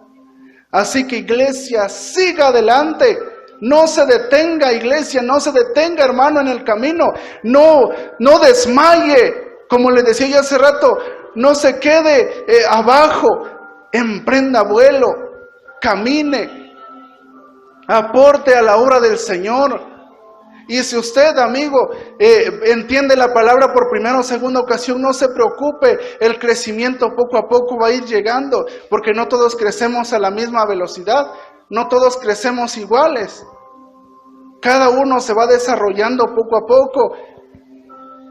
Así que, iglesia, siga adelante. No se detenga, iglesia, no se detenga, hermano, en el camino. No desmaye, como le decía yo hace rato, no se quede abajo. Emprenda vuelo, camine, aporte a la obra del Señor. Y si usted, amigo, entiende la palabra por primera o segunda ocasión, no se preocupe, el crecimiento poco a poco va a ir llegando, porque no todos crecemos a la misma velocidad, no todos crecemos iguales. Cada uno se va desarrollando poco a poco,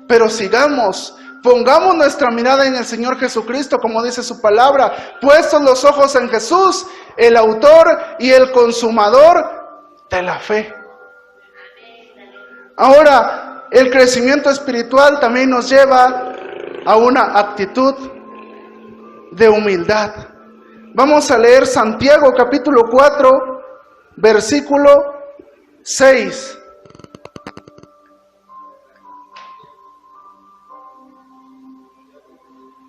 pero sigamos, pongamos nuestra mirada en el Señor Jesucristo, como dice su palabra, puestos los ojos en Jesús, el autor y el consumador de la fe. Ahora, el crecimiento espiritual también nos lleva a una actitud de humildad. Vamos a leer Santiago capítulo 4, versículo 6.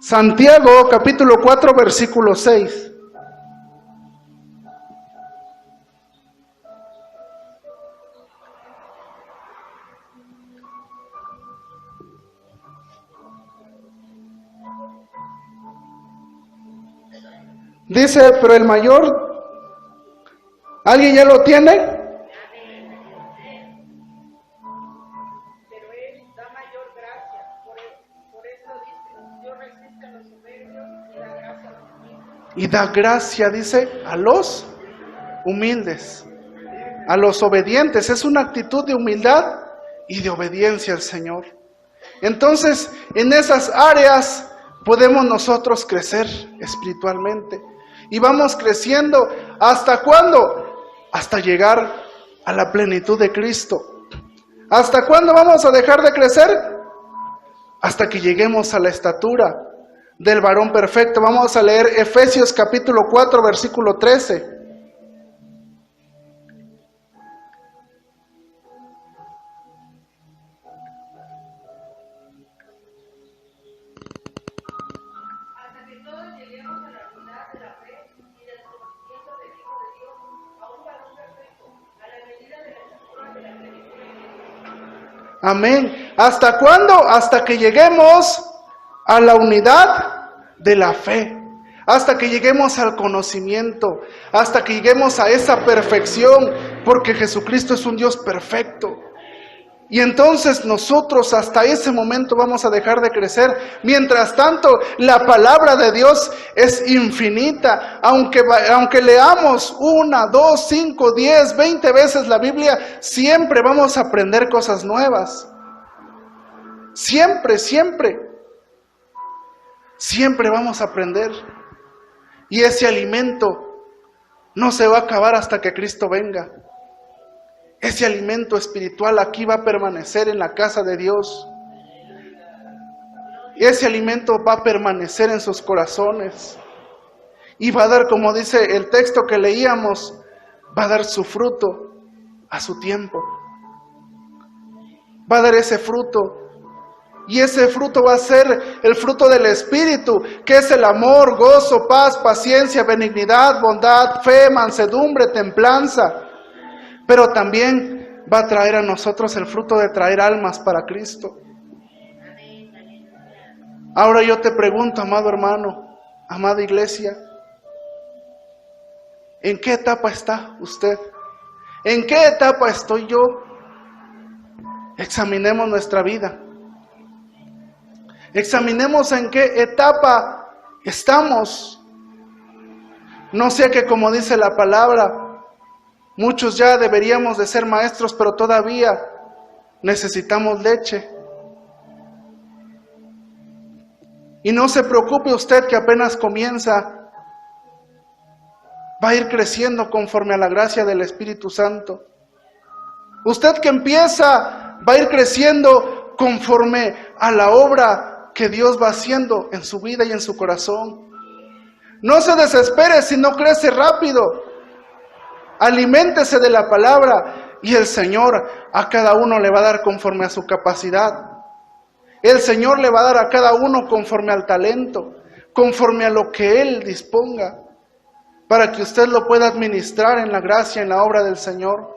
Santiago capítulo 4, versículo 6. Dice, pero el mayor, ¿alguien ya lo tiene? Pero Él da mayor gracia, por eso dice, Dios resiste a los soberbios y da gracia a los humildes. Y da gracia, dice, a los humildes, a los obedientes. Es una actitud de humildad y de obediencia al Señor. Entonces, en esas áreas podemos nosotros crecer espiritualmente. Y vamos creciendo, ¿hasta cuándo? Hasta llegar a la plenitud de Cristo. ¿Hasta cuándo vamos a dejar de crecer? Hasta que lleguemos a la estatura del varón perfecto. Vamos a leer Efesios capítulo 4, versículo 13. Amén. ¿Hasta cuándo? Hasta que lleguemos a la unidad de la fe. Hasta que lleguemos al conocimiento. Hasta que lleguemos a esa perfección. Porque Jesucristo es un Dios perfecto. Y entonces nosotros hasta ese momento vamos a dejar de crecer. Mientras tanto, la palabra de Dios es infinita. Aunque leamos 1, 2, 5, 10, 20 veces la Biblia, siempre vamos a aprender cosas nuevas. Siempre, siempre. Siempre vamos a aprender. Y ese alimento no se va a acabar hasta que Cristo venga. Ese alimento espiritual aquí va a permanecer en la casa de Dios. Y ese alimento va a permanecer en sus corazones. Y va a dar, como dice el texto que leíamos, va a dar su fruto a su tiempo. Va a dar ese fruto. Y ese fruto va a ser el fruto del Espíritu, que es el amor, gozo, paz, paciencia, benignidad, bondad, fe, mansedumbre, templanza. Pero también va a traer a nosotros el fruto de traer almas para Cristo. Ahora yo te pregunto, amado hermano, amada iglesia, ¿en qué etapa está usted? ¿En qué etapa estoy yo? Examinemos nuestra vida. Examinemos en qué etapa estamos. No sea que, como dice la palabra, muchos ya deberíamos de ser maestros, pero todavía necesitamos leche. Y no se preocupe usted que apenas comienza, va a ir creciendo conforme a la gracia del Espíritu Santo. Usted que empieza, va a ir creciendo conforme a la obra que Dios va haciendo en su vida y en su corazón. No se desespere si no crece rápido. Aliméntese de la palabra y el Señor a cada uno le va a dar conforme a su capacidad. El Señor le va a dar a cada uno conforme al talento, conforme a lo que Él disponga, para que usted lo pueda administrar en la gracia, en la obra del Señor.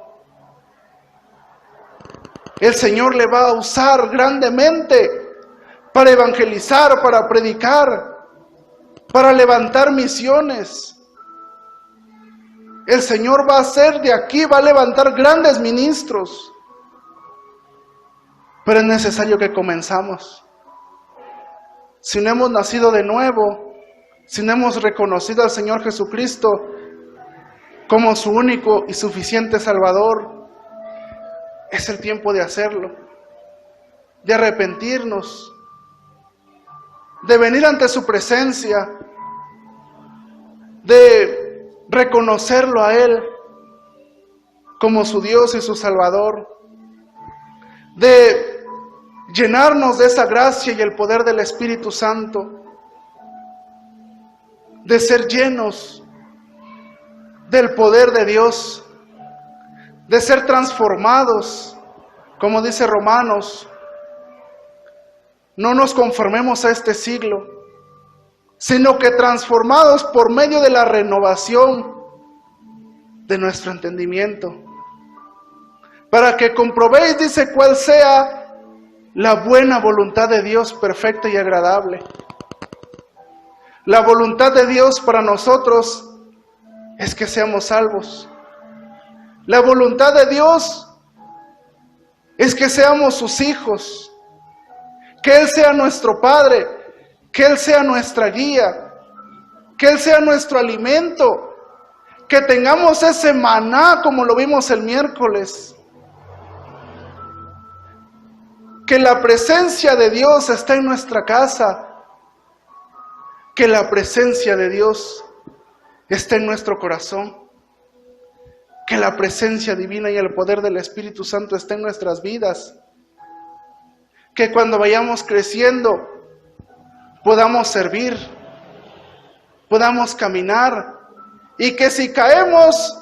El Señor le va a usar grandemente para evangelizar, para predicar, para levantar misiones. El Señor va a hacer de aquí, va a levantar grandes ministros. Pero es necesario que comenzamos. Si no hemos nacido de nuevo, si no hemos reconocido al Señor Jesucristo como su único y suficiente Salvador, es el tiempo de hacerlo, de arrepentirnos, de venir ante su presencia, de reconocerlo a Él como su Dios y su Salvador, de llenarnos de esa gracia y el poder del Espíritu Santo, de ser llenos del poder de Dios, de ser transformados, como dice Romanos. No nos conformemos a este siglo, sino que transformados por medio de la renovación de nuestro entendimiento, para que comprobéis, dice, cuál sea la buena voluntad de Dios perfecta y agradable. La voluntad de Dios para nosotros es que seamos salvos. La voluntad de Dios es que seamos sus hijos, que Él sea nuestro Padre, que Él sea nuestra guía, que Él sea nuestro alimento, que tengamos ese maná como lo vimos el miércoles. Que la presencia de Dios está en nuestra casa, que la presencia de Dios está en nuestro corazón, que la presencia divina y el poder del Espíritu Santo está en nuestras vidas, que cuando vayamos creciendo podamos servir, podamos caminar, y que si caemos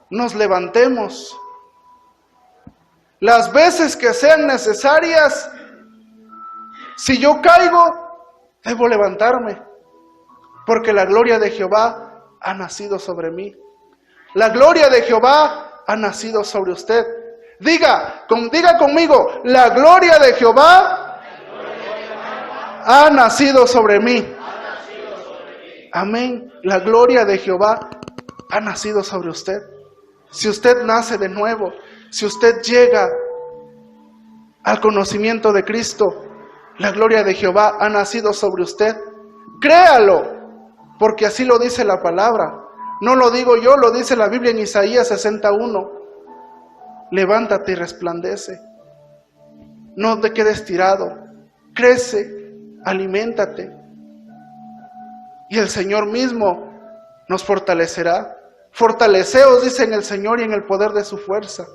nos levantemos las veces que sean necesarias. Si yo caigo, debo levantarme, porque la gloria de Jehová ha nacido sobre mí. La gloria de Jehová ha nacido sobre usted. Diga conmigo, la gloria de Jehová ha nacido sobre mí. Amén. La gloria de Jehová ha nacido sobre usted. Si usted nace de nuevo, si usted llega al conocimiento de Cristo, la gloria de Jehová ha nacido sobre usted. Créalo, porque así lo dice la palabra. No lo digo yo, lo dice la Biblia en Isaías 61. Levántate y resplandece. No te quedes tirado. Crece, aliméntate. Y el Señor mismo nos fortalecerá. Fortaleceos, dice en el Señor, y en el poder de su fuerza.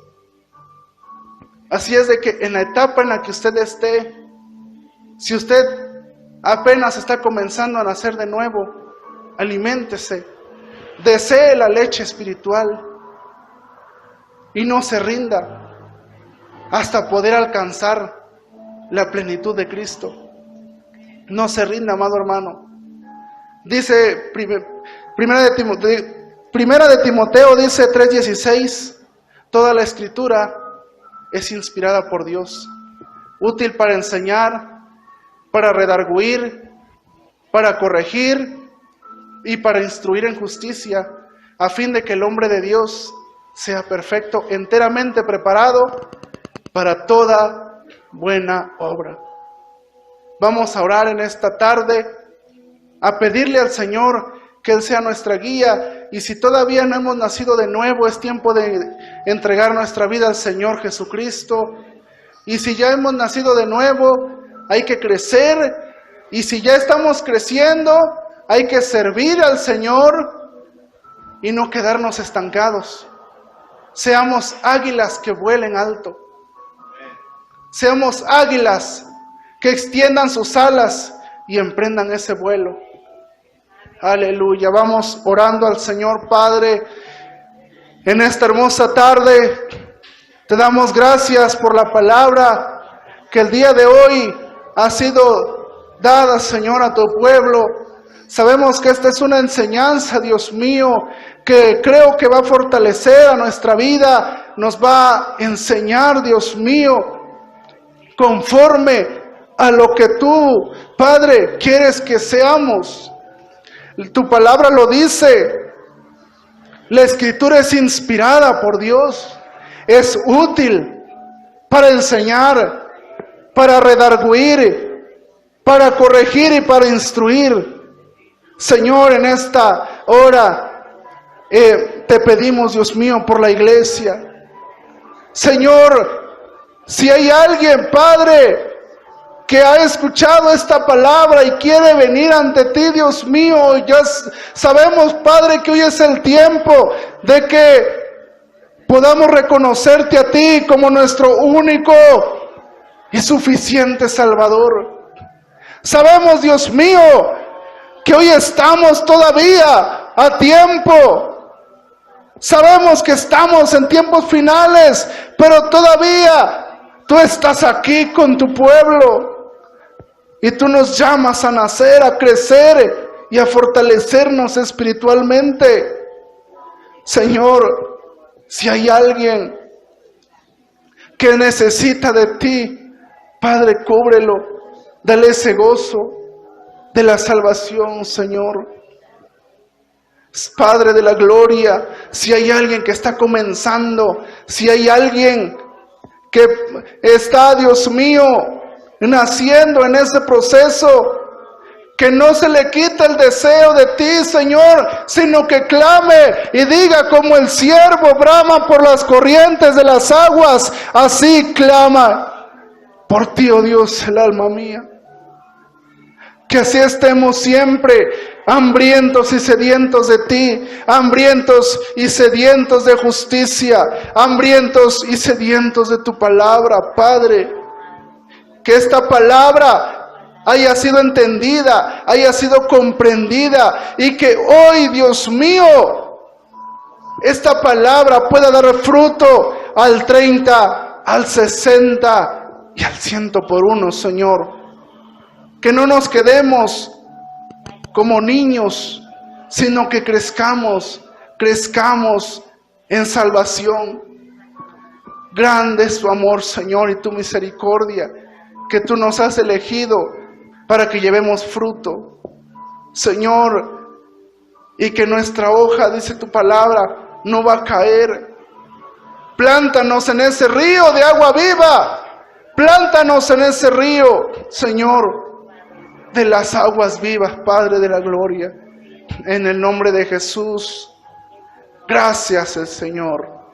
Así es de que en la etapa en la que usted esté, si usted apenas está comenzando a nacer de nuevo, aliméntese, desee la leche espiritual y no se rinda hasta poder alcanzar la plenitud de Cristo. No se rinda, amado hermano. Dice Primera de Timoteo dice 3:16, toda la escritura es inspirada por Dios, útil para enseñar, para redarguir, para corregir y para instruir en justicia, a fin de que el hombre de Dios sea perfecto, enteramente preparado para toda buena obra. Vamos a orar en esta tarde, a pedirle al Señor que Él sea nuestra guía, y si todavía no hemos nacido de nuevo, es tiempo de entregar nuestra vida al Señor Jesucristo. Y si ya hemos nacido de nuevo, hay que crecer Y si ya estamos creciendo, hay que servir al Señor y no quedarnos estancados. Seamos águilas que vuelen alto. Seamos águilas que extiendan sus alas y emprendan ese vuelo. Aleluya. Vamos orando al Señor. Padre, en esta hermosa tarde te damos gracias por la palabra que el día de hoy ha sido dada, Señor, a tu pueblo. Sabemos que esta es una enseñanza, Dios mío, que creo que va a fortalecer a nuestra vida, nos va a enseñar, Dios mío, conforme a lo que tú, Padre, quieres que seamos. Tu palabra lo dice. La Escritura es inspirada por Dios. Es útil para enseñar, para redarguir, para corregir y para instruir. Señor, en esta hora te pedimos, Dios mío, por la iglesia. Señor, si hay alguien, Padre, que ha escuchado esta palabra y quiere venir ante ti, Dios mío, ya sabemos, Padre, que hoy es el tiempo de que podamos reconocerte a ti como nuestro único y suficiente Salvador. Sabemos, Dios mío, que hoy estamos todavía a tiempo. Sabemos que estamos en tiempos finales, pero todavía tú estás aquí con tu pueblo. Y tú nos llamas a nacer, a crecer y a fortalecernos espiritualmente. Señor, si hay alguien que necesita de ti, Padre, cúbrelo, dale ese gozo de la salvación, Señor. Padre de la gloria, si hay alguien que está comenzando, si hay alguien que está, Dios mío, naciendo en ese proceso, que no se le quita el deseo de ti, Señor, sino que clame y diga como el siervo brama por las corrientes de las aguas, así clama por ti, oh Dios, el alma mía. Que así estemos siempre hambrientos y sedientos de ti, hambrientos y sedientos de justicia, hambrientos y sedientos de tu palabra, Padre. Que esta palabra haya sido entendida, haya sido comprendida y que hoy, Dios mío, esta palabra pueda dar fruto al 30, al 60 y al 100 por uno, Señor. Que no nos quedemos como niños, sino que crezcamos en salvación. Grande es tu amor, Señor, y tu misericordia, que tú nos has elegido para que llevemos fruto, Señor, y que nuestra hoja, dice tu palabra, no va a caer. Plántanos en ese río de agua viva, plántanos en ese río, Señor, de las aguas vivas, Padre de la gloria, en el nombre de Jesús. Gracias, Señor.